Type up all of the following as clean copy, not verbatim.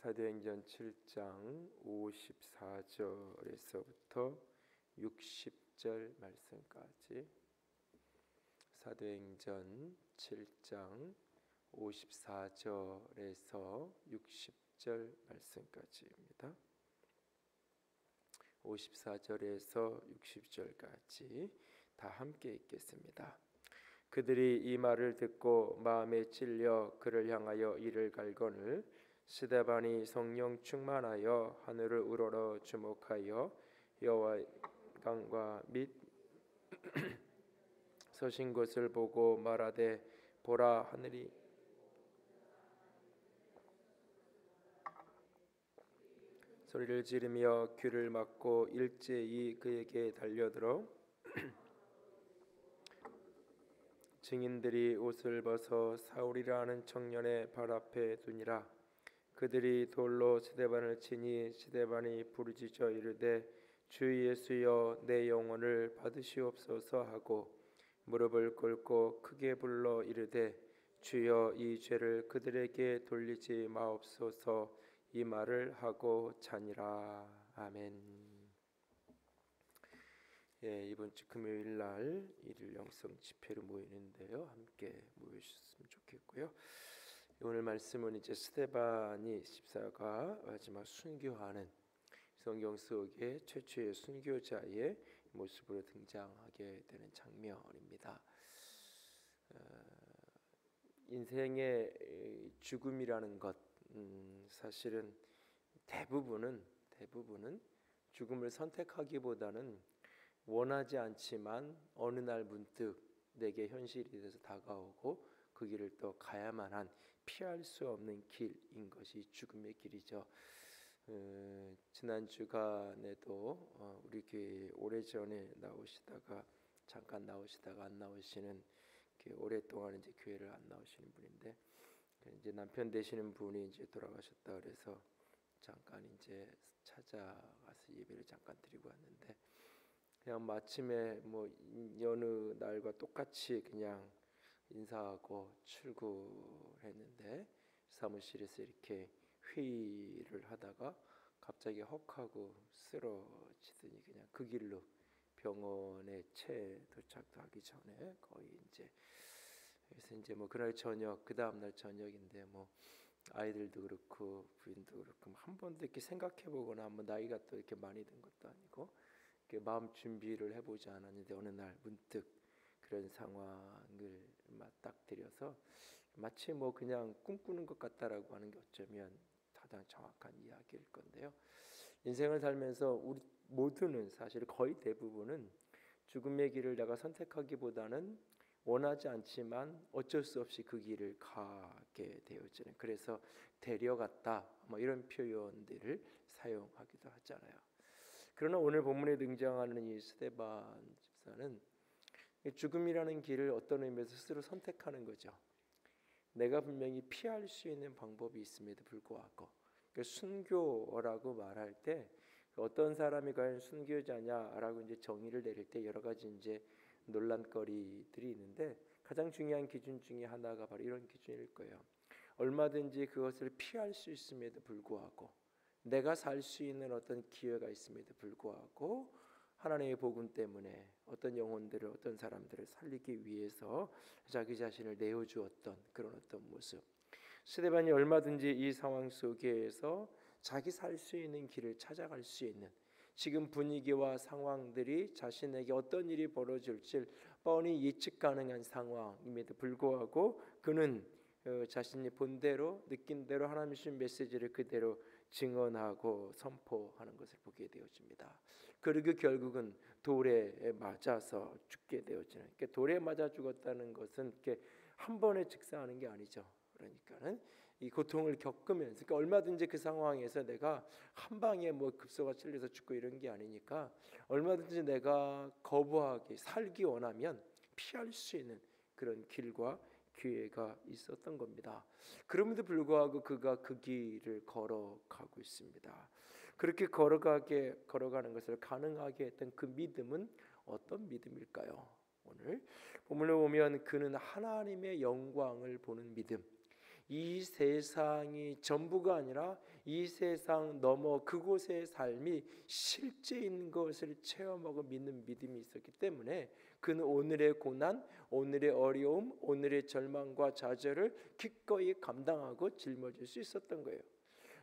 사도행전 7장 54절에서부터 60절 말씀까지, 사도행전 7장 54절에서 60절 말씀까지입니다. 54절에서 60절까지 다 함께 읽겠습니다. 그들이 이 말을 듣고 마음에 찔려 그를 향하여 이를 갈거늘 스데반이 성령 충만하여 하늘을 우러러 주목하여 여호와의 강과 및 서신 것을 보고 말하되 보라 하늘이 소리를 지르며 귀를 막고 일제히 그에게 달려들어 증인들이 옷을 벗어 사울이라 하는 청년의 발 앞에 두니라. 그들이 돌로 스데반을 치니 스데반이 부르짖어 이르되 주 예수여 내 영혼을 받으시옵소서 하고 무릎을 꿇고 크게 불러 이르되 주여 이 죄를 그들에게 돌리지 마옵소서 이 말을 하고 자니라. 아멘. 이번 주 금요일 날 일일 영성 집회로 모이는데요, 함께 모여주셨으면 좋겠고요. 오늘 말씀은 이제 스데반이 집사가 마지막 순교하는 성경 속의 최초의 순교자의 모습으로 등장하게 되는 장면입니다. 인생의 죽음이라는 것, 사실은 대부분은 죽음을 선택하기보다는 원하지 않지만 어느 날 문득 내게 현실이 돼서 다가오고 그 길을 또 가야만 한 피할 수 없는 길인 것이 죽음의 길이죠. 지난 주간에도 우리 교회 오래전에 나오시다가 잠깐 나오시다가 안 나오시는, 오랫동안 이제 교회를 안 나오시는 분인데, 이제 남편 되시는 분이 이제 돌아가셨다 그래서 잠깐 이제 찾아가서 예배를 잠깐 드리고 왔는데, 그냥 마침에 뭐 여느 날과 똑같이 그냥 인사하고 출근했는데, 사무실에서 이렇게 회의를 하다가 갑자기 헉하고 쓰러지더니 그냥 그 길로 병원에 채 도착도 하기 전에 거의 이제, 그래서 이제 뭐 그날 저녁, 그 다음 날 저녁인데 뭐 아이들도 그렇고 부인도 그렇고 한 번도 이렇게 생각해보거나 뭐 나이가 또 이렇게 많이 든 것도 아니고 이렇게 마음 준비를 해보지 않았는데 어느 날 문득 그런 상황을 맞닥뜨려서 마치 뭐 그냥 꿈꾸는 것 같다라고 하는 게 어쩌면 가장 정확한 이야기일 건데요. 인생을 살면서 우리 모두는, 사실 거의 대부분은 죽음의 길을 내가 선택하기보다는 원하지 않지만 어쩔 수 없이 그 길을 가게 되어지는, 그래서 데려갔다 뭐 이런 표현들을 사용하기도 하잖아요. 그러나 오늘 본문에 등장하는 이 스데반 집사는 죽음이라는 길을 어떤 의미에서 스스로 선택하는 거죠. 내가 분명히 피할 수 있는 방법이 있음에도 불구하고, 순교라고 말할 때 어떤 사람이 과연 순교자냐라고 이제 정의를 내릴 때 여러 가지 이제 논란거리들이 있는데, 가장 중요한 기준 중에 하나가 바로 이런 기준일 거예요. 얼마든지 그것을 피할 수 있음에도 불구하고, 내가 살 수 있는 어떤 기회가 있음에도 불구하고 하나님의 복음 때문에 어떤 영혼들을, 어떤 사람들을 살리기 위해서 자기 자신을 내어주었던 그런 어떤 모습. 스데반이 얼마든지 이 상황 속에서 자기 살 수 있는 길을 찾아갈 수 있는, 지금 분위기와 상황들이 자신에게 어떤 일이 벌어질지 뻔히 예측 가능한 상황임에도 불구하고 그는 자신이 본 대로 느낀 대로 하나님의 주신 메시지를 그대로 증언하고 선포하는 것을 보게 되어집니다. 그리고 결국은 돌에 맞아서 죽게 되어지는, 그러니까 돌에 맞아 죽었다는 것은 이렇게 한 번에 즉사하는 게 아니죠. 그러니까는 이 고통을 겪으면서, 그러니까 얼마든지 그 상황에서 내가 한 방에 뭐 급소가 찔려서 죽고 이런 게 아니니까, 얼마든지 내가 거부하기, 살기 원하면 피할 수 있는 그런 길과 기회가 있었던 겁니다. 그럼에도 불구하고 그가 그 길을 걸어가고 있습니다. 그렇게 걸어가는 것을 가능하게 했던 그 믿음은 어떤 믿음일까요? 오늘 본문을 보면 그는 하나님의 영광을 보는 믿음, 이 세상이 전부가 아니라 이 세상 넘어 그곳의 삶이 실제인 것을 체험하고 믿는 믿음이 있었기 때문에 그는 오늘의 고난, 오늘의 어려움, 오늘의 절망과 좌절을 기꺼이 감당하고 짊어질 수 있었던 거예요.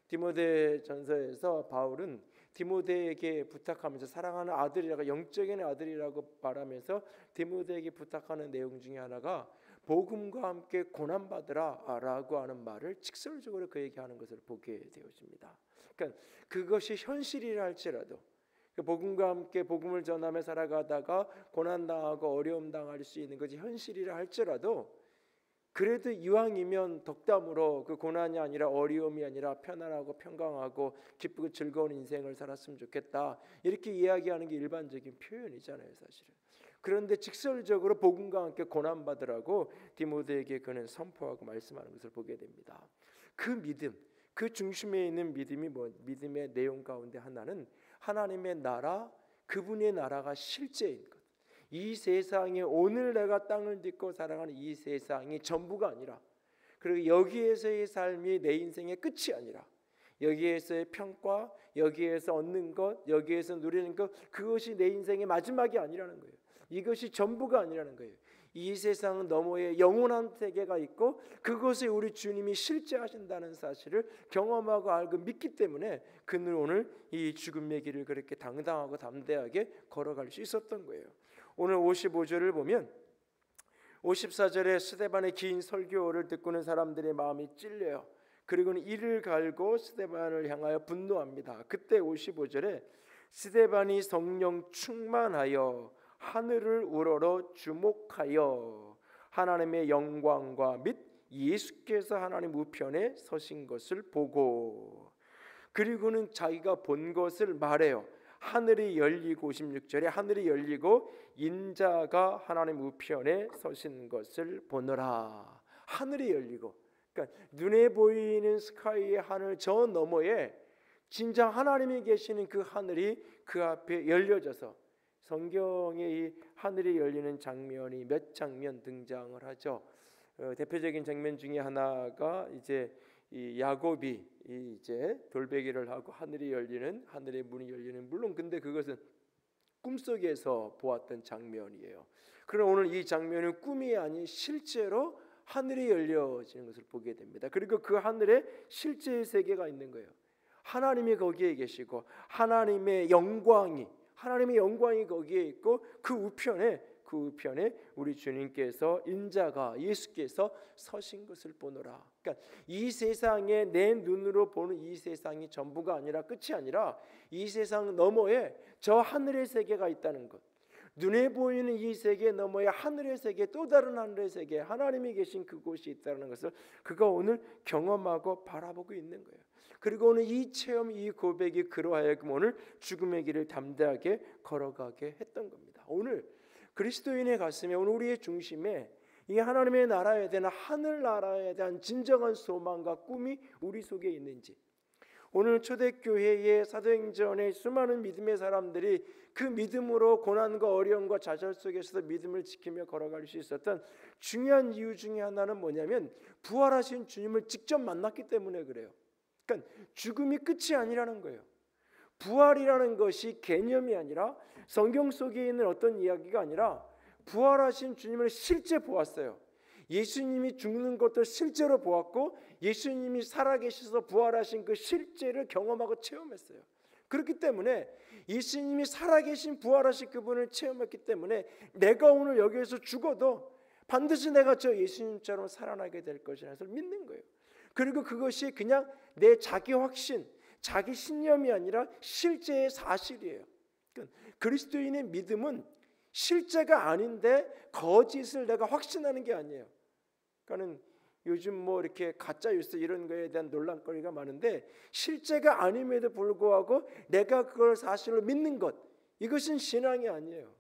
디모데전서에서 바울은 디모데에게 부탁하면서 사랑하는 아들이라고, 영적인 아들이라고 말하면서 디모데에게 부탁하는 내용 중에 하나가 복음과 함께 고난받으라 라고 하는 말을 직설적으로 그에게 하는 것을 보게 되어집니다. 그러니까 그것이 현실이라 할지라도, 복음과 함께 복음을 전하며 살아가다가 고난당하고 어려움 당할 수 있는 것이 현실이라 할지라도, 그래도 이왕이면 덕담으로 그 고난이 아니라 어려움이 아니라 편안하고 평강하고 기쁘고 즐거운 인생을 살았으면 좋겠다, 이렇게 이야기하는 게 일반적인 표현이잖아요, 사실은. 그런데 직설적으로 복음과 함께 고난받으라고 디모데에게 그는 선포하고 말씀하는 것을 보게 됩니다. 그 믿음, 그 중심에 있는 믿음이 믿음의 내용 가운데 하나는 하나님의 나라, 그분의 나라가 실제인 것. 이 세상에 오늘 내가 땅을 딛고 살아가는 이 세상이 전부가 아니라, 그리고 여기에서의 삶이 내 인생의 끝이 아니라, 여기에서의 평가, 여기에서 얻는 것, 여기에서 누리는 것, 그것이 내 인생의 마지막이 아니라는 거예요. 이것이 전부가 아니라는 거예요. 이 세상 너머에 영원한 세계가 있고 그것에 우리 주님이 실제하신다는 사실을 경험하고 알고 믿기 때문에 그는 오늘 이 죽음의 길을 그렇게 당당하고 담대하게 걸어갈 수 있었던 거예요. 오늘 55절을 보면 54절에 스데반의 긴 설교를 듣고는 사람들의 마음이 찔려요. 그리고는 이를 갈고 스데반을 향하여 분노합니다. 그때 55절에 스데반이 성령 충만하여 하늘을 우러러 주목하여 하나님의 영광과 및 예수께서 하나님 우편에 서신 것을 보고, 그리고는 자기가 본 것을 말해요. 하늘이 열리고, 56절에 하늘이 열리고 인자가 하나님 우편에 서신 것을 보노라. 하늘이 열리고, 그러니까 눈에 보이는 스카이의 하늘 저 너머에 진짜 하나님이 계시는 그 하늘이 그 앞에 열려져서, 성경에 이 하늘이 열리는 장면이 몇 장면 등장을 하죠. 대표적인 장면 중에 하나가 이제 이 야곱이 이제 돌베개를 하고 하늘이 열리는, 하늘의 문이 열리는, 물론 근데 그것은 꿈속에서 보았던 장면이에요. 그러나 오늘 이 장면은 꿈이 아닌 실제로 하늘이 열려지는 것을 보게 됩니다. 그리고 그 하늘에 실제의 세계가 있는 거예요. 하나님이 거기에 계시고 하나님의 영광이 거기에 있고 그 우편에 우리 주님께서, 인자가 예수께서 서신 것을 보노라. 그러니까 이 세상에 내 눈으로 보는 이 세상이 전부가 아니라 끝이 아니라 이 세상 너머에 저 하늘의 세계가 있다는 것. 눈에 보이는 이 세계 너머에 하늘의 세계, 또 다른 하늘의 세계, 하나님이 계신 그곳이 있다는 것을 그가 오늘 경험하고 바라보고 있는 거예요. 그리고 오늘 이 체험, 이 고백이 그로 하여금 오늘 죽음의 길을 담대하게 걸어가게 했던 겁니다. 오늘 그리스도인의 가슴에, 오늘 우리의 중심에 이 하나님의 나라에 대한, 하늘나라에 대한 진정한 소망과 꿈이 우리 속에 있는지, 오늘 초대교회의 사도행전의 수많은 믿음의 사람들이 그 믿음으로 고난과 어려움과 좌절 속에서도 믿음을 지키며 걸어갈 수 있었던 중요한 이유 중에 하나는 뭐냐면 부활하신 주님을 직접 만났기 때문에 그래요. 그러니까 죽음이 끝이 아니라는 거예요. 부활이라는 것이 개념이 아니라, 성경 속에 있는 어떤 이야기가 아니라 부활하신 주님을 실제 보았어요. 예수님이 죽는 것도 실제로 보았고 예수님이 살아계셔서 부활하신 그 실제를 경험하고 체험했어요. 그렇기 때문에 예수님이 살아계신 부활하신 그분을 체험했기 때문에 내가 오늘 여기에서 죽어도 반드시 내가 저 예수님처럼 살아나게 될 것이라는 것을 믿는 거예요. 그리고 그것이 그냥 내 자기 확신, 자기 신념이 아니라 실제의 사실이에요. 그러니까 그리스도인의 믿음은 실제가 아닌데 거짓을 내가 확신하는 게 아니에요. 그러니까는 요즘 뭐 이렇게 가짜 뉴스 이런 거에 대한 논란거리가 많은데, 실제가 아님에도 불구하고 내가 그걸 사실로 믿는 것, 이것은 신앙이 아니에요.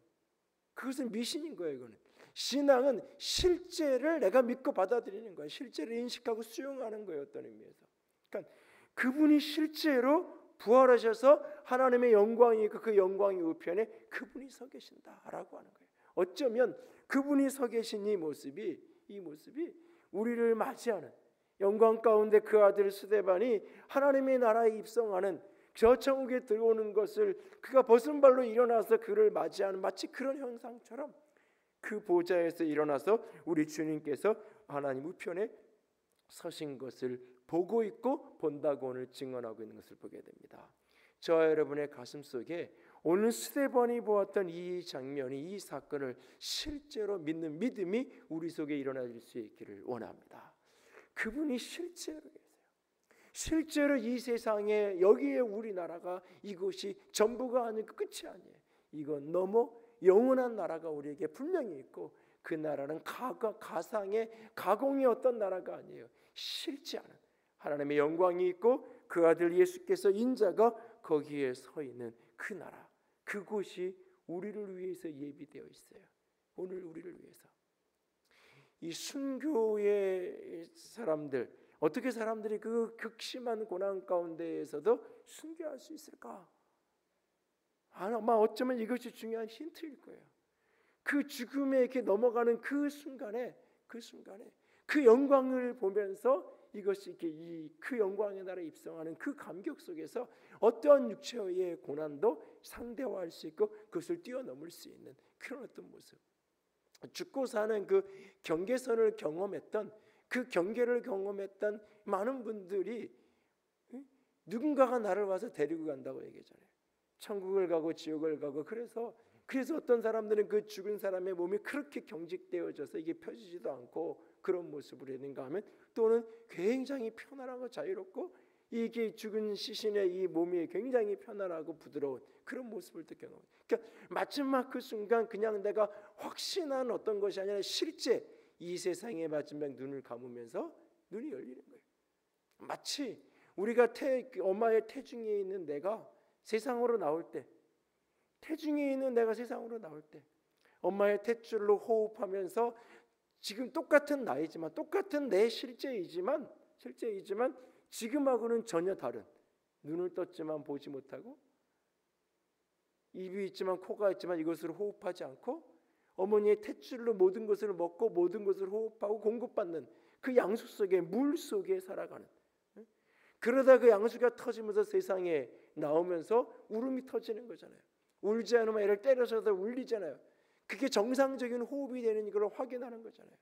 그것은 미신인 거예요. 이거는 신앙은 실제를 내가 믿고 받아들이는 거예요. 실제를 인식하고 수용하는 거예요. 어떤 의미에서. 그러니까 그분이 실제로 부활하셔서 하나님의 영광이 있고 그 영광의 우편에 그분이 서 계신다라고 하는 거예요. 어쩌면 그분이 서 계신 이 모습이 우리를 맞이하는, 영광 가운데 그 아들 스데반이 하나님의 나라에 입성하는 저 천국에 들어오는 것을 그가 벗은 발로 일어나서 그를 맞이하는 마치 그런 형상처럼 그 보좌에서 일어나서 우리 주님께서 하나님 우편에 서신 것을 보고 있고 본다고 오늘 증언하고 있는 것을 보게 됩니다. 저와 여러분의 가슴 속에 오늘 스데반이 보았던 이 장면이, 이 사건을 실제로 믿는 믿음이 우리 속에 일어날 수 있기를 원합니다. 그분이 실제로 계세요. 실제로 이 세상에, 여기에 우리나라가 이곳이 전부가 아니고 끝이 아니에요. 이건 너무 영원한 나라가 우리에게 분명히 있고, 그 나라는 가상의 가공의 어떤 나라가 아니에요. 실지 않은 하나님의 영광이 있고 그 아들 예수께서 인자가 거기에 서 있는 그 나라, 그곳이 우리를 위해서 예비되어 있어요. 오늘 우리를 위해서. 이 순교의 사람들, 어떻게 사람들이 그 극심한 고난 가운데에서도 순교할 수 있을까? 아마 어쩌면 이것이 중요한 힌트일 거예요. 그 죽음에 이렇게 넘어가는 그 순간에 그 영광을 보면서 이것이 이렇게 그 영광의 나라에 입성하는 그 감격 속에서 어떠한 육체의 고난도 상대화할 수 있고 그것을 뛰어넘을 수 있는 그런 어떤 모습. 죽고 사는 그 경계선을 경험했던, 그 경계를 경험했던 많은 분들이 누군가가 나를 와서 데리고 간다고 얘기하잖아요. 천국을 가고 지옥을 가고. 그래서 어떤 사람들은 그 죽은 사람의 몸이 그렇게 경직되어져서 이게 펴지지도 않고 그런 모습으로 있는가 하면, 또는 굉장히 편안하고 자유롭고 이게 죽은 시신의 이 몸이 굉장히 편안하고 부드러운 그런 모습을 또 경험해요. 그러니까 마지막 그 순간 그냥 내가 확신한 어떤 것이 아니라 실제 이 세상의 마지막 눈을 감으면서 눈이 열리는 거예요. 마치 우리가 엄마의 태중에 있는 내가 세상으로 나올 때, 태중에 있는 내가 세상으로 나올 때 엄마의 탯줄로 호흡하면서 지금 똑같은 나이지만, 똑같은 내 실제이지만 지금하고는 전혀 다른, 눈을 떴지만 보지 못하고 입이 있지만 코가 있지만 이것을 호흡하지 않고 어머니의 탯줄로 모든 것을 먹고 모든 것을 호흡하고 공급받는 그 양수 속에, 물 속에 살아가는, 그러다 그 양수가 터지면서 세상에 나오면서 울음이 터지는 거잖아요. 울지 않으면 애를 때려서도 울리잖아요. 그게 정상적인 호흡이 되는 걸 확인하는 거잖아요.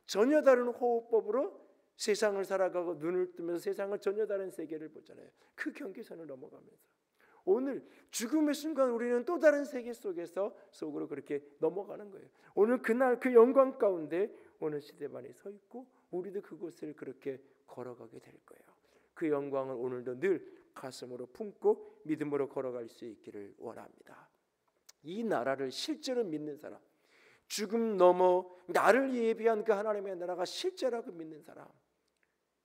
전혀 다른 호흡법으로 세상을 살아가고 눈을 뜨면서 세상을 전혀 다른 세계를 보잖아요. 그 경계선을 넘어가면서 오늘 죽음의 순간 우리는 또 다른 세계 속으로 그렇게 넘어가는 거예요. 오늘 그날 그 영광 가운데 오늘 스데반이 서 있고 우리도 그곳을 그렇게 걸어가게 될 거예요. 그 영광을 오늘도 늘 가슴으로 품고 믿음으로 걸어갈 수 있기를 원합니다. 이 나라를 실제로 믿는 사람, 죽음 넘어 나를 예비한 그 하나님의 나라가 실제라고 믿는 사람,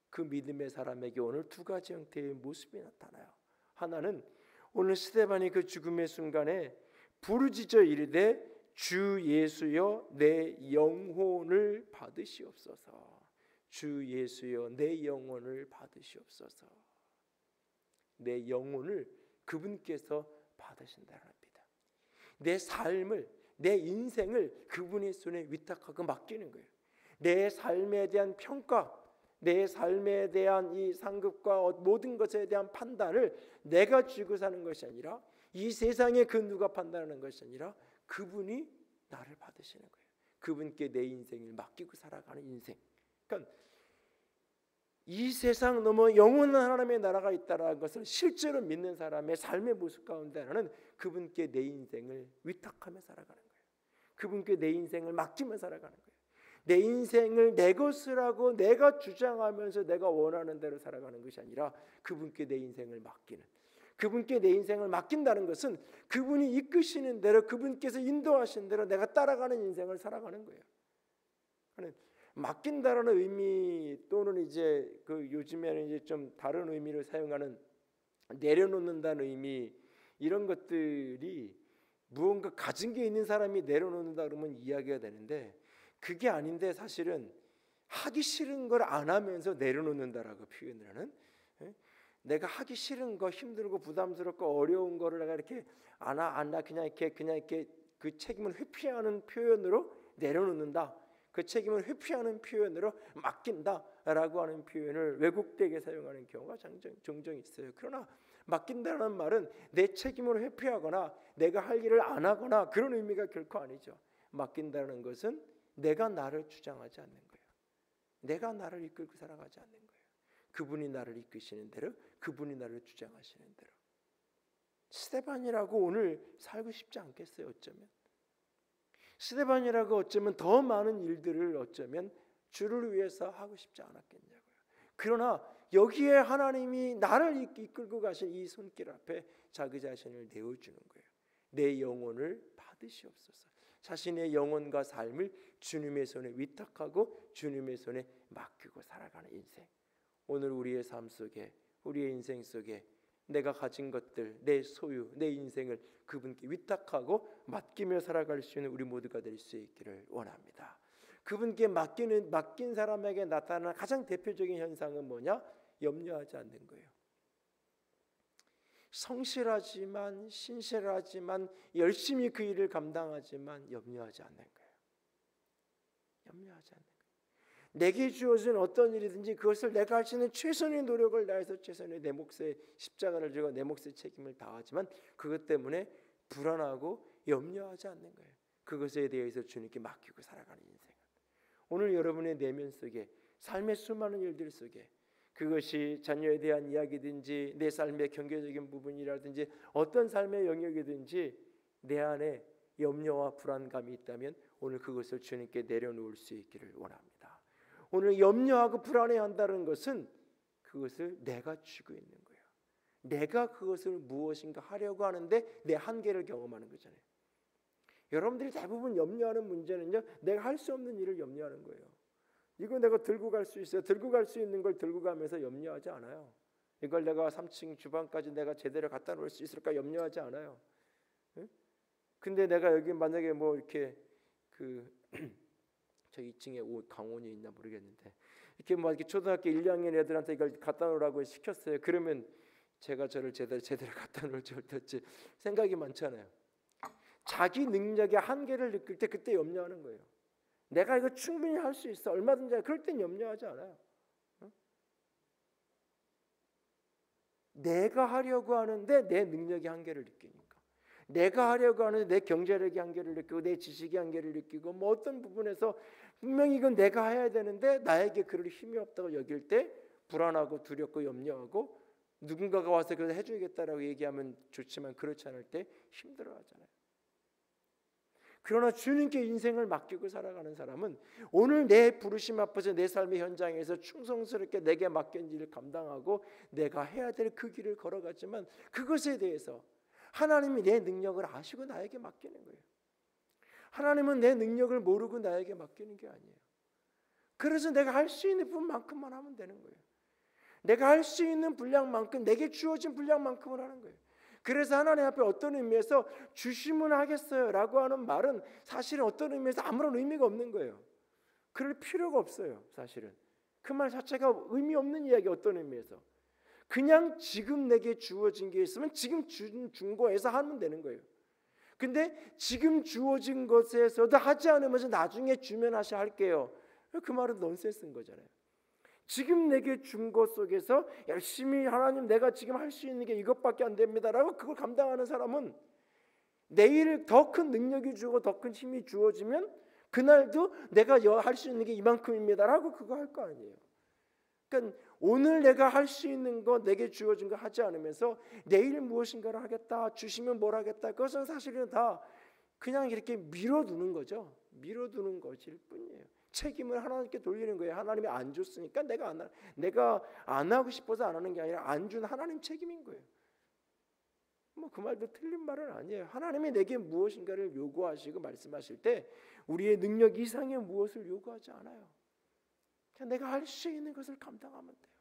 그 믿음의 사람에게 오늘 두 가지 형태의 모습이 나타나요. 하나는 오늘 스데반이 그 죽음의 순간에 부르짖어 이르되 주 예수여 내 영혼을 받으시옵소서. 주 예수여 내 영혼을 받으시옵소서. 내 영혼을 그분께서 받으신다는 겁니다. 내 삶을, 내 인생을 그분의 손에 위탁하고 맡기는 거예요. 내 삶에 대한 평가, 내 삶에 대한 이 상급과 모든 것에 대한 판단을 내가 쥐고 사는 것이 아니라, 이 세상에 그 누가 판단하는 것이 아니라 그분이 나를 받으시는 거예요. 그분께 내 인생을 맡기고 살아가는 인생. 그러니까 이 세상 넘어 영원한 하나님의 나라가 있다는 것을 실제로 믿는 사람의 삶의 모습 가운데 하나는 그분께 내 인생을 위탁하며 살아가는 거예요. 그분께 내 인생을 맡기며 살아가는 거예요. 내 인생을 내 것을 하고 내가 주장하면서 내가 원하는 대로 살아가는 것이 아니라 그분께 내 인생을 맡기는, 그분께 내 인생을 맡긴다는 것은 그분이 이끄시는 대로, 그분께서 인도하신 대로 내가 따라가는 인생을 살아가는 거예요. 맡긴다라는 의미, 또는 이제 그 요즘에는 이제 좀 다른 의미를 사용하는 내려놓는다는 의미, 이런 것들이 무언가 가진 게 있는 사람이 내려놓는다 그러면 이야기가 되는데, 그게 아닌데 사실은 하기 싫은 걸 안 하면서 내려놓는다라고 표현을 하는, 내가 하기 싫은 거, 힘들고 부담스럽고 어려운 거를 내가 이렇게 그냥 이렇게 그 책임을 회피하는 표현으로 내려놓는다. 그 책임을 회피하는 표현으로 맡긴다라고 하는 표현을 왜곡되게 사용하는 경우가 종종 있어요. 그러나 맡긴다는 말은 내 책임을 회피하거나 내가 할 일을 안 하거나 그런 의미가 결코 아니죠. 맡긴다는 것은 내가 나를 주장하지 않는 거예요. 내가 나를 이끌고 살아가지 않는 거예요. 그분이 나를 이끄시는 대로, 그분이 나를 주장하시는 대로. 스데반이라고 오늘 살고 싶지 않겠어요? 어쩌면 스데반이라고 어쩌면 더 많은 일들을 어쩌면 주를 위해서 하고 싶지 않았겠냐고요. 그러나 여기에 하나님이 나를 이끌고 가신 이 손길 앞에 자기 자신을 내어주는 거예요. 내 영혼을 받으시옵소서. 자신의 영혼과 삶을 주님의 손에 위탁하고 주님의 손에 맡기고 살아가는 인생. 오늘 우리의 삶 속에, 우리의 인생 속에 내가 가진 것들, 내 소유, 내 인생을 그분께 위탁하고 맡기며 살아갈 수 있는 우리 모두가 될 수 있기를 원합니다. 그분께 맡긴 사람에게 나타나는 가장 대표적인 현상은 뭐냐? 염려하지 않는 거예요. 성실하지만, 신실하지만, 열심히 그 일을 감당하지만 염려하지 않는 거예요. 염려하지 않는 거예요. 내게 주어진 어떤 일이든지 그것을 내가 할 수 있는 최선의 노력을 다해서 최선의 내 몫의 십자가를 지고 내 몫의 책임을 다하지만 그것 때문에 불안하고 염려하지 않는 거예요. 그것에 대해서 주님께 맡기고 살아가는 인생. 오늘 여러분의 내면 속에, 삶의 수많은 일들 속에, 그것이 자녀에 대한 이야기든지 내 삶의 경제적인 부분이라든지 어떤 삶의 영역이든지 내 안에 염려와 불안감이 있다면 오늘 그것을 주님께 내려놓을 수 있기를 원합니다. 오늘 염려하고 불안해한다는 것은 그것을 내가 쥐고 있는 거예요. 내가 그것을 무엇인가 하려고 하는데 내 한계를 경험하는 거잖아요. 여러분들이 대부분 염려하는 문제는요, 내가 할 수 없는 일을 염려하는 거예요. 이거 내가 들고 갈 수 있어요. 들고 갈 수 있는 걸 들고 가면서 염려하지 않아요. 이걸 내가 3층 주방까지 내가 제대로 갖다 놓을 수 있을까 염려하지 않아요. 응? 근데 내가 여기 만약에 뭐 이렇게 저 2층에 강원이 있나 모르겠는데 이렇게 뭐 이렇게 초등학교 1, 2학년 애들한테 이걸 갖다 놓으라고 시켰어요. 그러면 제가 저를 제대로 갖다 놓을지 어떨지 생각이 많잖아요. 자기 능력의 한계를 느낄 때 그때 염려하는 거예요. 내가 이거 충분히 할 수 있어. 얼마든지. 그럴 땐 염려하지 않아요. 내가 하려고 하는데 내 능력의 한계를 느끼니까. 내가 하려고 하는데 내 경제력의 한계를 느끼고 내 지식의 한계를 느끼고 뭐 어떤 부분에서 분명히 이건 내가 해야 되는데 나에게 그럴 힘이 없다고 여길 때 불안하고 두렵고 염려하고 누군가가 와서 그걸 해주겠다라고 얘기하면 좋지만 그렇지 않을 때 힘들어하잖아요. 그러나 주님께 인생을 맡기고 살아가는 사람은 오늘 내 부르심 앞에서 내 삶의 현장에서 충성스럽게 내게 맡긴 일을 감당하고 내가 해야 될 그 길을 걸어가지만 그것에 대해서 하나님이 내 능력을 아시고 나에게 맡기는 거예요. 하나님은 내 능력을 모르고 나에게 맡기는 게 아니에요. 그래서 내가 할 수 있는 부분만큼만 하면 되는 거예요. 내가 할 수 있는 분량만큼, 내게 주어진 분량만큼을 하는 거예요. 그래서 하나님 앞에 어떤 의미에서 주시면 하겠어요 라고 하는 말은 사실은 어떤 의미에서 아무런 의미가 없는 거예요. 그럴 필요가 없어요. 사실은 그 말 자체가 의미 없는 이야기. 어떤 의미에서 그냥 지금 내게 주어진 게 있으면 지금 준 거에서 하면 되는 거예요. 근데 지금 주어진 것에서도 하지 않으면서 나중에 주면 하시 할게요, 그 말은 넌센스인 거잖아요. 지금 내게 준 것 속에서 열심히 하나님 내가 지금 할 수 있는 게 이것밖에 안 됩니다라고 그걸 감당하는 사람은 내일 더 큰 능력이 주고 더 큰 힘이 주어지면 그날도 내가 할 수 있는 게 이만큼입니다라고 그거 할 거 아니에요. 그러니까 오늘 내가 할 수 있는 거 내게 주어진 거 하지 않으면서 내일 무엇인가를 하겠다, 주시면 뭘 하겠다, 그것은 사실은 다 그냥 이렇게 밀어두는 거죠. 밀어두는 것일 뿐이에요. 책임을 하나님께 돌리는 거예요. 하나님이 안 줬으니까 내가 안 하고 싶어서 안 하는 게 아니라 안 준 하나님 책임인 거예요. 뭐 그 말도 틀린 말은 아니에요. 하나님이 내게 무엇인가를 요구하시고 말씀하실 때 우리의 능력 이상의 무엇을 요구하지 않아요. 그냥 내가 할 수 있는 것을 감당하면 돼요.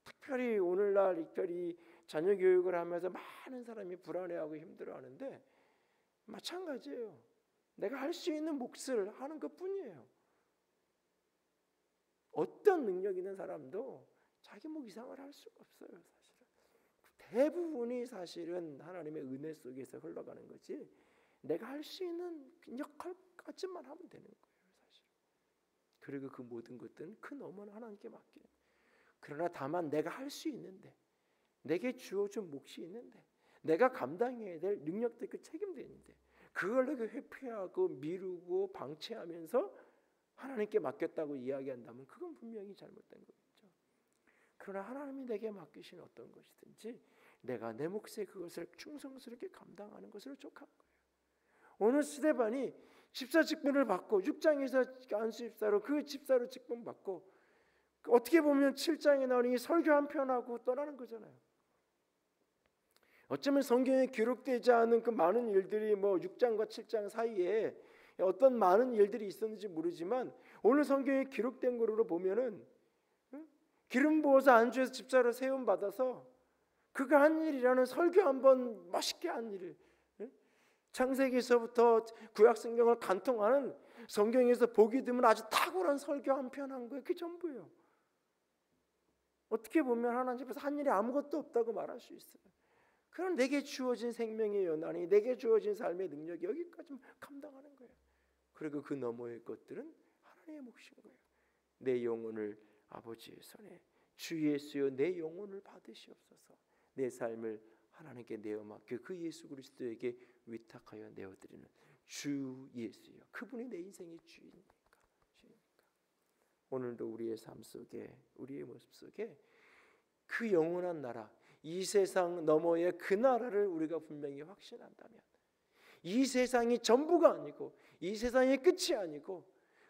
특별히 오늘날 특별히 자녀 교육을 하면서 많은 사람이 불안해하고 힘들어하는데 마찬가지예요. 내가 할 수 있는 몫을 하는 것뿐이에요. 어떤 능력 있는 사람도 자기 몫 이상을 할 수가 없어요. 사실은 대부분이 사실은 하나님의 은혜 속에서 흘러가는 거지 내가 할 수 있는 역할까지만 하면 되는 거예요. 그리고 그 모든 것들은 그 너머는 하나님께 맡기는. 그러나 다만 내가 할 수 있는데, 내게 주어진 몫이 있는데, 내가 감당해야 될 능력도 있고 책임도 있는데, 그걸 내가 회피하고 미루고 방치하면서 하나님께 맡겼다고 이야기한다면 그건 분명히 잘못된 거겠죠. 그러나 하나님이 내게 맡기신 어떤 것이든지 내가 내 몫에 그것을 충성스럽게 감당하는 것으로 족한 거예요. 오늘 스데반이 집사 직분을 받고 6장에서 안수 집사로 그 집사로 직분 받고 어떻게 보면 7장에 나오는 이 설교 한 편하고 떠나는 거잖아요. 어쩌면 성경에 기록되지 않은 그 많은 일들이 뭐 6장과 7장 사이에 어떤 많은 일들이 있었는지 모르지만 오늘 성경에 기록된 거로 보면은 기름 부어서 안주에서 집사로 세움 받아서 그가 한 일이라는 설교 한번 멋있게 한 일, 창세기에서부터 구약 성경을 간통하는 성경에서 보기 드문 아주 탁월한 설교 한 편 한 거예요. 그게 전부예요. 어떻게 보면 하나님 앞에서 한 일이 아무것도 없다고 말할 수 있어요. 그럼 내게 주어진 생명의 연한이, 내게 주어진 삶의 능력이 여기까지 감당하는 거예요. 그리고 그 너머의 것들은 하나님의 몫인 거예요. 내 영혼을 아버지의 손에, 주 예수여 내 영혼을 받으시옵소서. 내 삶을 하나님께 내어 맡겨 그 예수 그리스도에게 위탁하여 내어드리는 주 예수여, 그분이 내 인생의 주인이니까. 오늘도 우리의 삶 속에, 우리의 모습 속에 그 영원한 나라, 이 세상 너머의 그 나라를 우리가 분명히 확신한다면, 이 세상이 전부가 아니고 이 세상의 끝이 아니고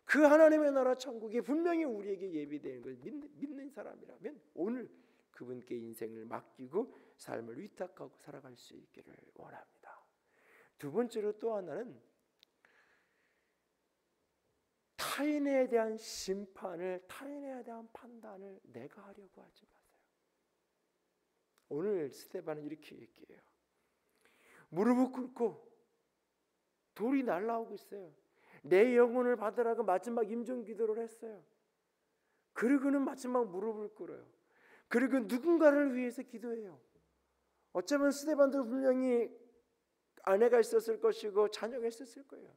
그 하나님의 나라 천국이 분명히 우리에게 예비되는 것을 믿는 사람이라면 오늘 그분께 인생을 맡기고 삶을 위탁하고 살아갈 수 있기를 원합니다. 두 번째로 또 하나는 타인에 대한 심판을, 타인에 대한 판단을 내가 하려고 하지 마세요. 오늘 스데반은 이렇게 얘기해요. 무릎을 꿇고 돌이 날아오고 있어요. 내 영혼을 받으라고 마지막 임종 기도를 했어요. 그리고는 마지막 무릎을 꿇어요. 그리고 누군가를 위해서 기도해요. 어쩌면 스데반도 분명히 아내가 있었을 것이고 자녀가 있었을 거예요.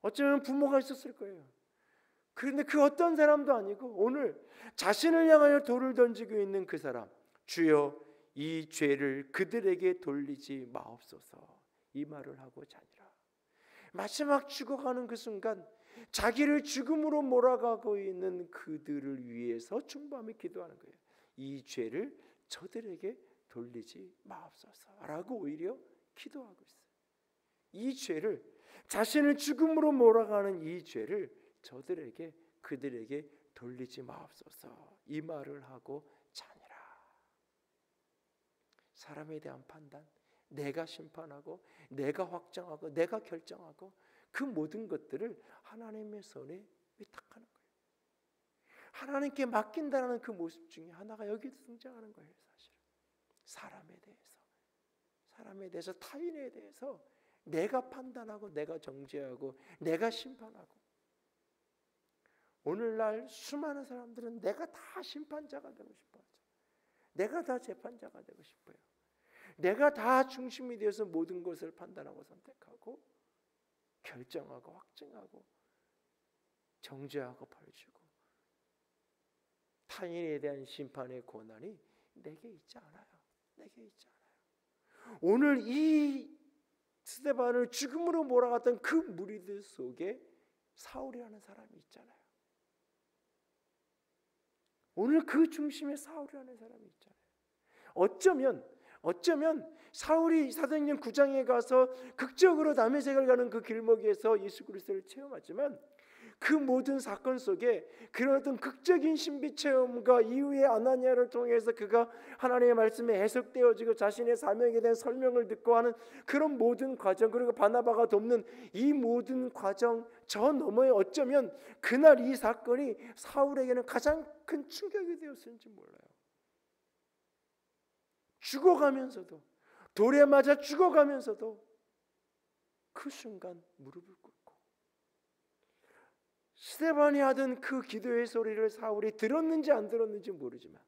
어쩌면 부모가 있었을 거예요. 그런데 그 어떤 사람도 아니고 오늘 자신을 향하여 돌을 던지고 있는 그 사람, 주여 이 죄를 그들에게 돌리지 마옵소서, 이 말을 하고 자니라. 마지막 죽어가는 그 순간 자기를 죽음으로 몰아가고 있는 그들을 위해서 충범히 기도하는 거예요. 이 죄를 저들에게 돌리지 마옵소서라고 오히려 기도하고 있어요. 이 죄를, 자신을 죽음으로 몰아가는 이 죄를 저들에게, 그들에게 돌리지 마옵소서, 이 말을 하고 자니라. 사람에 대한 판단, 내가 심판하고 내가 확정하고 내가 결정하고 그 모든 것들을 하나님의 손에 위탁하는 거예요. 하나님께 맡긴다는 그 모습 중에 하나가 여기서 등장하는 거예요. 사실은 사람에 대해서 타인에 대해서 내가 판단하고 내가 정죄하고 내가 심판하고. 오늘날 수많은 사람들은 내가 다 심판자가 되고 싶어 하죠. 내가 다 재판자가 되고 싶어요. 내가 다 중심이 되어서 모든 것을 판단하고 선택하고 결정하고 확증하고 정죄하고 벌주고, 타인에 대한 심판의 권한이 내게 있지 않아요. 내게 있지 않아요. 오늘 이 스데반을 죽음으로 몰아갔던 그 무리들 속에 사울이라는 사람이 있잖아요. 오늘 그 중심에 사울이라는 사람이 있잖아요. 어쩌면 사울이 사도행전 9장에 가서 극적으로 다메섹을 가는 그 길목에서 예수 그리스도를 체험하지만 그 모든 사건 속에 그런 어떤 극적인 신비 체험과 이후에 아나니아를 통해서 그가 하나님의 말씀에 해석되어지고 자신의 사명에 대한 설명을 듣고 하는 그런 모든 과정, 그리고 바나바가 돕는 이 모든 과정 저 너머에 어쩌면 그날 이 사건이 사울에게는 가장 큰 충격이 되었을지 몰라요. 죽어가면서도, 돌에 맞아 죽어가면서도 그 순간 무릎을 꿇고 스데반이 하던 그 기도의 소리를 사울이 들었는지 안 들었는지 모르지만,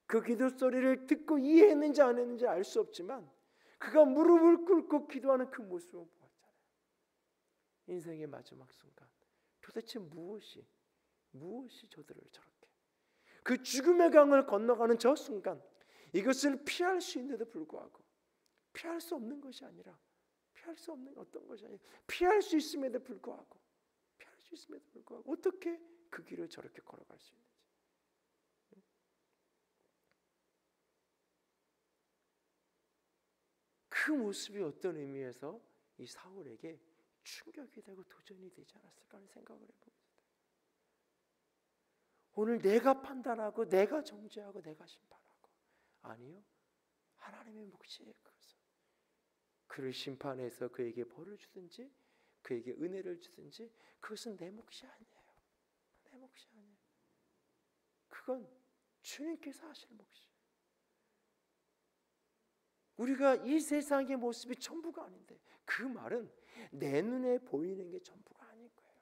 그 기도 소리를 듣고 이해했는지 안 했는지 알 수 없지만 그가 무릎을 꿇고 기도하는 그 모습을 보았잖아요. 인생의 마지막 순간 도대체 무엇이 저들을 저렇게 그 죽음의 강을 건너가는 저 순간 이것을 피할 수 있는데도 불구하고 피할 수 없는 것이 아니라 피할 수 없는 어떤 것이 아니라 피할 수 있음에도 불구하고 어떻게 그 길을 저렇게 걸어갈 수 있는지. 그 모습이 어떤 의미에서 이 사울에게 충격이 되고 도전이 되지 않았을까 하는 생각을 해봅니다. 오늘 내가 판단하고 내가 정죄하고 내가 심판하고 아니요, 하나님의 몫이에요. 그를 심판해서 그에게 벌을 주든지 그에게 은혜를 주든지 그것은 내 몫이 아니에요. 내 몫이 아니에요. 그건 주님께서 하실 몫이에요. 우리가 이 세상의 모습이 전부가 아닌데 그 말은 내 눈에 보이는 게 전부가 아닌 거예요.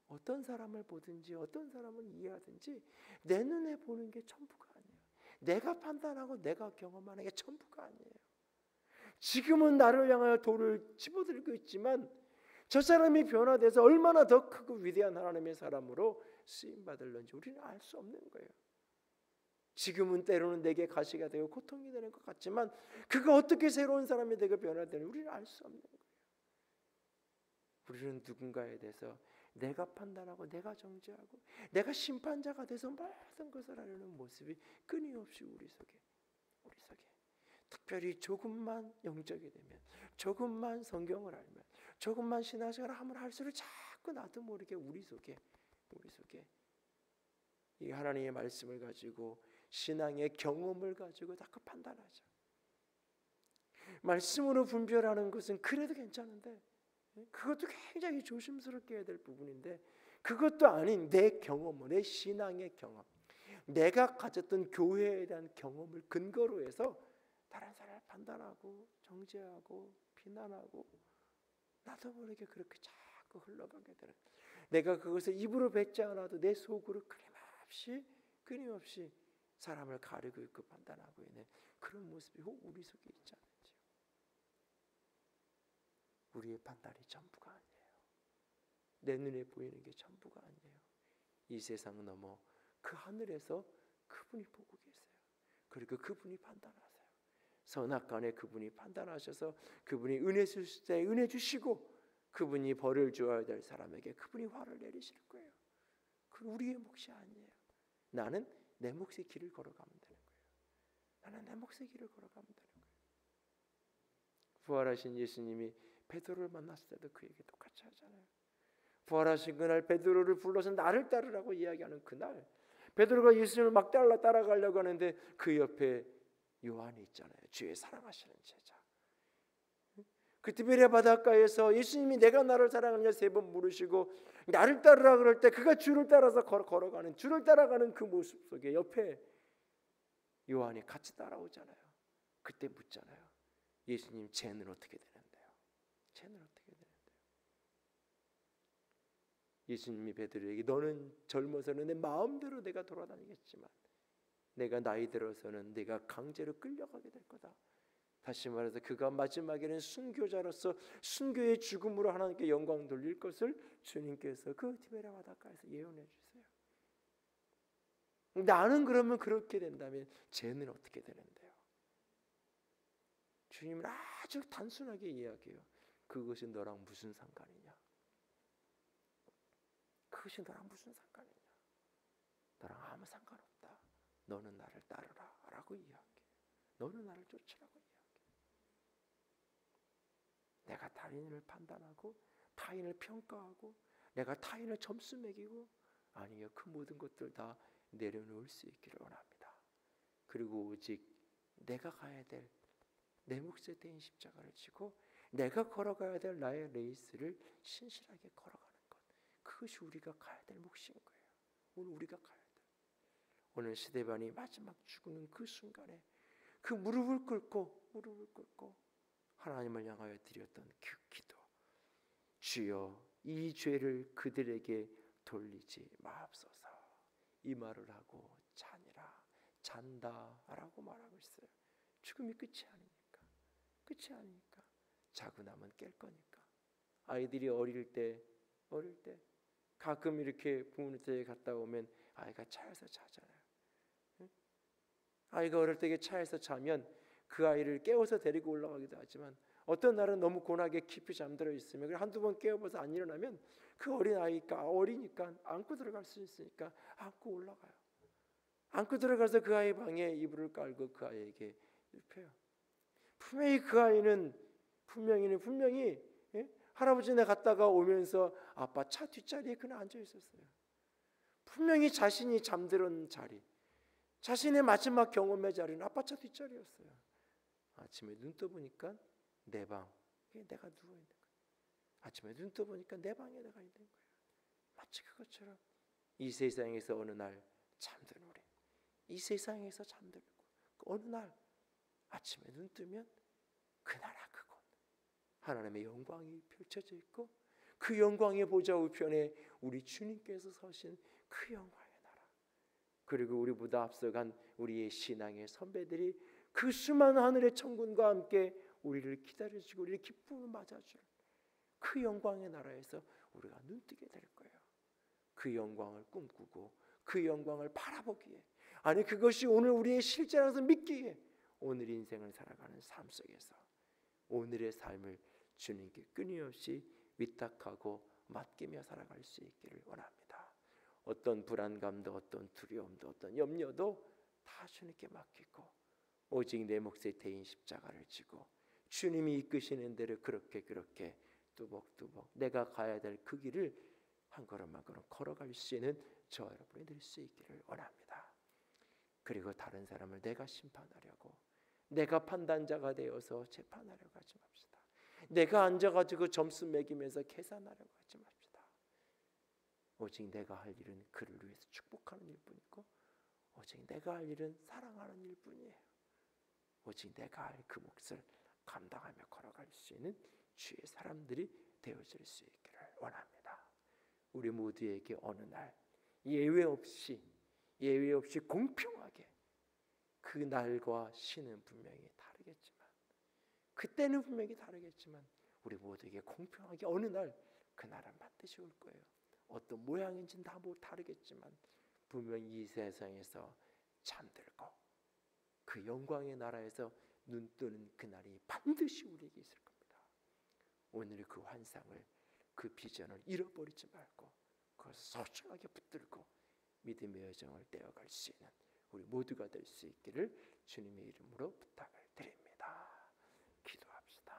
어떤 사람을 보든지 어떤 사람을 이해하든지 내 눈에 보는 게 전부가 아니에요. 내가 판단하고 내가 경험하는 게 전부가 아니에요. 지금은 나를 향하여 돌을 집어들고 있지만 저 사람이 변화돼서 얼마나 더 크고 위대한 하나님의 사람으로 쓰임받을는지 우리는 알 수 없는 거예요. 지금은 때로는 내게 가시가 되고 고통이 되는 것 같지만 그가 어떻게 새로운 사람이 되고 변화되는지 우리는 알 수 없는 거예요. 우리는 누군가에 대해서 내가 판단하고 내가 정죄하고 내가 심판자가 돼서 모든 것을 하려는 모습이 끊임없이 우리 속에 특별히 조금만 영적이 되면 조금만 성경을 알면 조금만 신앙생활을 하면 할수록 자꾸 나도 모르게 우리 속에 이 하나님의 말씀을 가지고 신앙의 경험을 가지고 자꾸 판단하죠. 말씀으로 분별하는 것은 그래도 괜찮은데 그것도 굉장히 조심스럽게 해야 될 부분인데 그것도 아닌 내 경험, 내 신앙의 경험, 내가 가졌던 교회에 대한 경험을 근거로 해서 다른 사람을 판단하고 정죄하고 비난하고 나도 모르게 그렇게 자꾸 흘러가게 되는, 내가 그것을 입으로 뱉지 않아도 내 속으로 끊임없이 사람을 가리고 있고 판단하고 있는 그런 모습이 우리 속에 있지 않은지요. 우리의 판단이 전부가 아니에요. 내 눈에 보이는 게 전부가 아니에요. 이 세상 넘어 그 하늘에서 그분이 보고 계세요. 그리고 그분이 판단하세요. 선악간에 그분이 판단하셔서 그분이 은혜 주실 때 은혜 주시고 그분이 벌을 주어야 될 사람에게 그분이 화를 내리실 거예요. 그건 우리의 몫이 아니에요. 나는 내 몫의 길을 걸어가면 되는 거예요. 나는 내 몫의 길을 걸어가면 되는 거예요. 부활하신 예수님이 베드로를 만났을 때도 그 얘기 똑같이 하잖아요. 부활하신 그날 베드로를 불러서 나를 따르라고 이야기하는 그날 베드로가 예수님을 막 따라가려고 하는데 그 옆에 요한이 있잖아요. 주의 사랑하시는 제자. 그 디베랴 바닷가에서 예수님이 내가 나를 사랑하느냐 3번 물으시고 나를 따르라 그럴 때 그가 주를 따라서 걸어가는, 주를 따라가는 그 모습 속에 옆에 요한이 같이 따라오잖아요. 그때 묻잖아요. 예수님, 쟤는 어떻게 되는데요? 쟤는 어떻게 되는데요? 예수님이 베드로에게 너는 젊어서는 내 마음대로 내가 돌아다니겠지만 내가 나이 들어서는 내가 강제로 끌려가게 될 거다. 다시 말해서 그가 마지막에는 순교자로서 순교의 죽음으로 하나님께 영광 돌릴 것을 주님께서 그 디베랴 바닷가에서 예언해 주세요. 나는 그러면 그렇게 된다면 쟤는 어떻게 되는데요? 주님은 아주 단순하게 이야기해요. 그것이 너랑 무슨 상관이냐? 그것이 너랑 무슨 상관이냐? 너랑 아무 상관없다. 너는 나를 따르라 라고 이야기해요. 너는 나를 쫓으라고 이야기해요. 내가 타인을 판단하고 타인을 평가하고 내가 타인을 점수 매기고 아니요, 그 모든 것들 다 내려놓을 수 있기를 원합니다. 그리고 오직 내가 가야 될 내 몫에 대인 십자가를 지고 내가 걸어가야 될 나의 레이스를 신실하게 걸어가는 것, 그것이 우리가 가야 될 몫인 거예요. 오늘 우리가 가야 돼. 오늘 스데반이 마지막 죽는 그 순간에 그 무릎을 꿇고 하나님을 향하여 드렸던 그 기도, 주여 이 죄를 그들에게 돌리지 마옵소서, 이 말을 하고 잔다 라고 말하고 있어요. 죽음이 끝이 아니니까 자고 나면 깰 거니까. 아이들이 어릴 때 가끔 이렇게 부모님 댁에 갔다 오면 아이가 차에서 자잖아요. 아이가 어릴 때 차에서 자면 그 아이를 깨워서 데리고 올라가기도 하지만 어떤 날은 너무 고나게 깊이 잠들어 있으면 한두 번 깨워봐서 안 일어나면 그 어린 아이가 어리니까 안고 들어갈 수 있으니까 안고 올라가요. 안고 들어가서 그 아이 방에 이불을 깔고 그 아이에게 눕혀요. 분명히 그 아이는 분명히 할아버지네 갔다가 오면서 아빠 차 뒷자리에 그냥 앉아 있었어요. 분명히 자신이 잠들은 자리, 자신의 마지막 경험의 자리는 아빠 차 뒷자리였어요. 아침에 눈 떠보니까 내 방, 내가 누워있는 거예요. 아침에 눈 떠보니까 내 방에 내가 있는 거예요. 마치 그것처럼 이 세상에서 어느 날 잠든 우리, 이 세상에서 잠들고 어느 날 아침에 눈 뜨면 그 나라 그곳 하나님의 영광이 펼쳐져 있고 그 영광의 보좌 우편에 우리 주님께서 서신 그 영광의 나라, 그리고 우리보다 앞서간 우리의 신앙의 선배들이 그 수많은 하늘의 천군과 함께 우리를 기다려주고 우리를 기쁨으로 맞아줄 그 영광의 나라에서 우리가 눈뜨게 될 거예요. 그 영광을 꿈꾸고 그 영광을 바라보기에, 아니 그것이 오늘 우리의 실제라서 믿기에 오늘 인생을 살아가는 삶 속에서 오늘의 삶을 주님께 끊임없이 위탁하고 맡기며 살아갈 수 있기를 원합니다. 어떤 불안감도 어떤 두려움도 어떤 염려도 다 주님께 맡기고 오직 내 몫의 대인 십자가를 지고 주님이 이끄시는 대로 그렇게 뚜벅뚜벅 내가 가야 될 그 길을 한 걸음 한 걸음 걸어갈 수 있는 저 여러분이 될 수 있기를 원합니다. 그리고 다른 사람을 내가 심판하려고, 내가 판단자가 되어서 재판하려고 하지 맙시다. 내가 앉아가지고 점수 매기면서 계산하려고 하지 맙시다. 오직 내가 할 일은 그를 위해서 축복하는 일뿐이고 오직 내가 할 일은 사랑하는 일뿐이에요. 오직 내가 할 그 몫을 감당하며 걸어갈 수 있는 주의 사람들이 되어질 수 있기를 원합니다. 우리 모두에게 어느 날 예외 없이 공평하게 그 날과 시는 분명히 다르겠지만, 그때는 분명히 다르겠지만 우리 모두에게 공평하게 어느 날 그 날은 반드시 올 거예요. 어떤 모양인지는 다 다르겠지만 분명히 이 세상에서 잠들고 그 영광의 나라에서 눈 뜨는 그날이 반드시 우리에게 있을 겁니다. 오늘 그 환상을, 그 비전을 잃어버리지 말고 그것을 소중하게 붙들고 믿음의 여정을 떼어갈 수 있는 우리 모두가 될 수 있기를 주님의 이름으로 부탁을 드립니다. 기도합시다.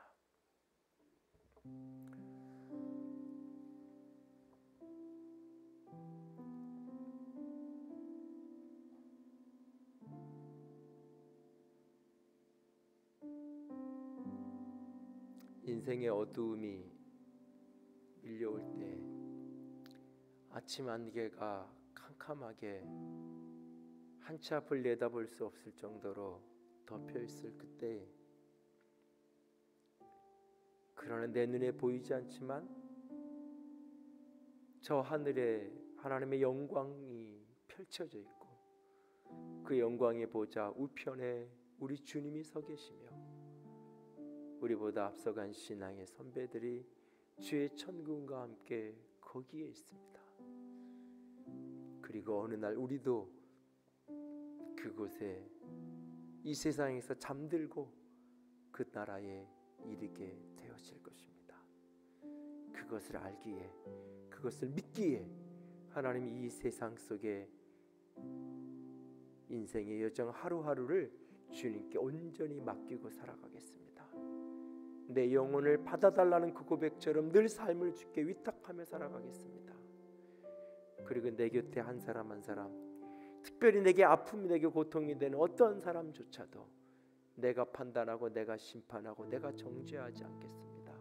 인생의 어두움이 밀려올 때 아침 안개가 캄캄하게 한 치 앞을 내다볼 수 없을 정도로 덮여있을 그때, 그러나 내 눈에 보이지 않지만 저 하늘에 하나님의 영광이 펼쳐져 있고 그 영광의 보좌 우편에 우리 주님이 서 계시며 우리보다 앞서간 신앙의 선배들이 주의 천군과 함께 거기에 있습니다. 그리고 어느 날 우리도 그곳에 이 세상에서 잠들고 그 나라에 이르게 되어질 것입니다. 그것을 알기에, 그것을 믿기에 하나님이 이 세상 속에 인생의 여정 하루하루를 주님께 온전히 맡기고 살아가겠습니다. 내 영혼을 받아달라는 그 고백처럼 늘 삶을 주께 위탁하며 살아가겠습니다. 그리고 내 곁에 한 사람 한 사람, 특별히 내게 아픔이, 내게 고통이 되는 어떤 사람조차도 내가 판단하고 내가 심판하고 내가 정죄하지 않겠습니다.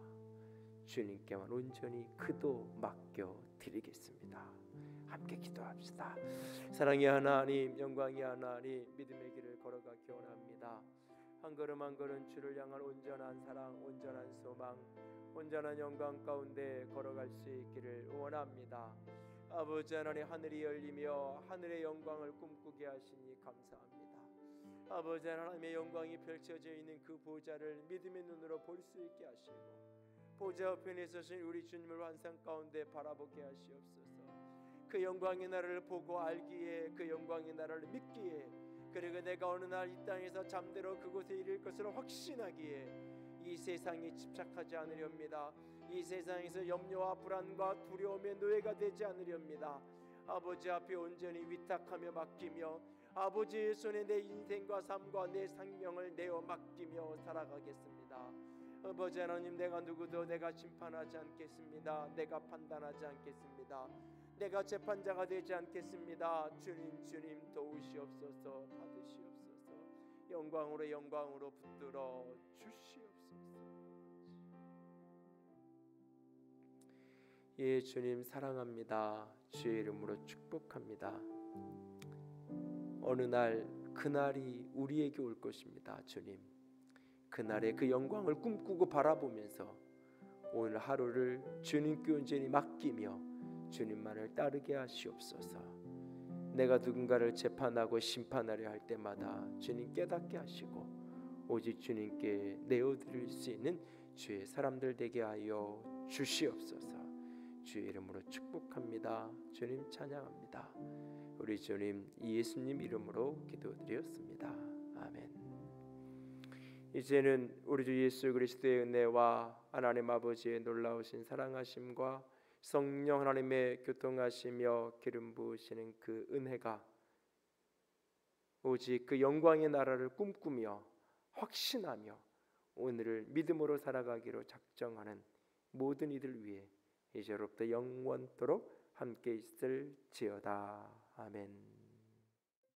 주님께만 온전히 그도 맡겨드리겠습니다. 함께 기도합시다. 사랑의 하나님, 영광의 하나님, 믿음의 길을 걸어가기 원합니다. 한 걸음 한 걸음 주를 향한 온전한 사랑, 온전한 소망, 온전한 영광 가운데 걸어갈 수 있기를 원합니다. 아버지 하나님, 하늘이 열리며 하늘의 영광을 꿈꾸게 하시니 감사합니다. 아버지 하나님의 영광이 펼쳐져 있는 그 보좌를 믿음의 눈으로 볼 수 있게 하시고 보좌 우편에 서신 우리 주님을 환상 가운데 바라보게 하시옵소서. 그 영광의 나라를 보고 알기에, 그 영광의 나라를 믿기에, 그리고 내가 어느 날 이 땅에서 잠대로 그곳에 이를 것을 확신하기에 이 세상에 집착하지 않으렵니다. 이 세상에서 염려와 불안과 두려움의 노예가 되지 않으렵니다. 아버지 앞에 온전히 위탁하며 맡기며 아버지의 손에 내 인생과 삶과 내 생명을 내어 맡기며 살아가겠습니다. 아버지 하나님, 내가 누구도 내가 심판하지 않겠습니다. 내가 판단하지 않겠습니다. 내가 재판자가 되지 않겠습니다. 주님 도우시옵소서. 받으시옵소서. 영광으로 붙들어 주시옵소서. 예, 주님 사랑합니다. 주의 이름으로 축복합니다. 어느 날 그날이 우리에게 올 것입니다. 주님, 그날의 그 영광을 꿈꾸고 바라보면서 오늘 하루를 주님께 온전히 맡기며 주님만을 따르게 하시옵소서. 내가 누군가를 재판하고 심판하려 할 때마다 주님 깨닫게 하시고 오직 주님께 내어드릴 수 있는 주의 사람들 되게 하여 주시옵소서. 주의 이름으로 축복합니다. 주님 찬양합니다. 우리 주님 예수님 이름으로 기도드렸습니다. 아멘. 이제는 우리 주 예수 그리스도의 은혜와 하나님 아버지의 놀라우신 사랑하심과 성령 하나님의 교통하시며 기름 부으시는 그 은혜가 오직 그 영광의 나라를 꿈꾸며 확신하며 오늘을 믿음으로 살아가기로 작정하는 모든 이들 위해 이제로부터 영원토록 함께 있을지어다. 아멘.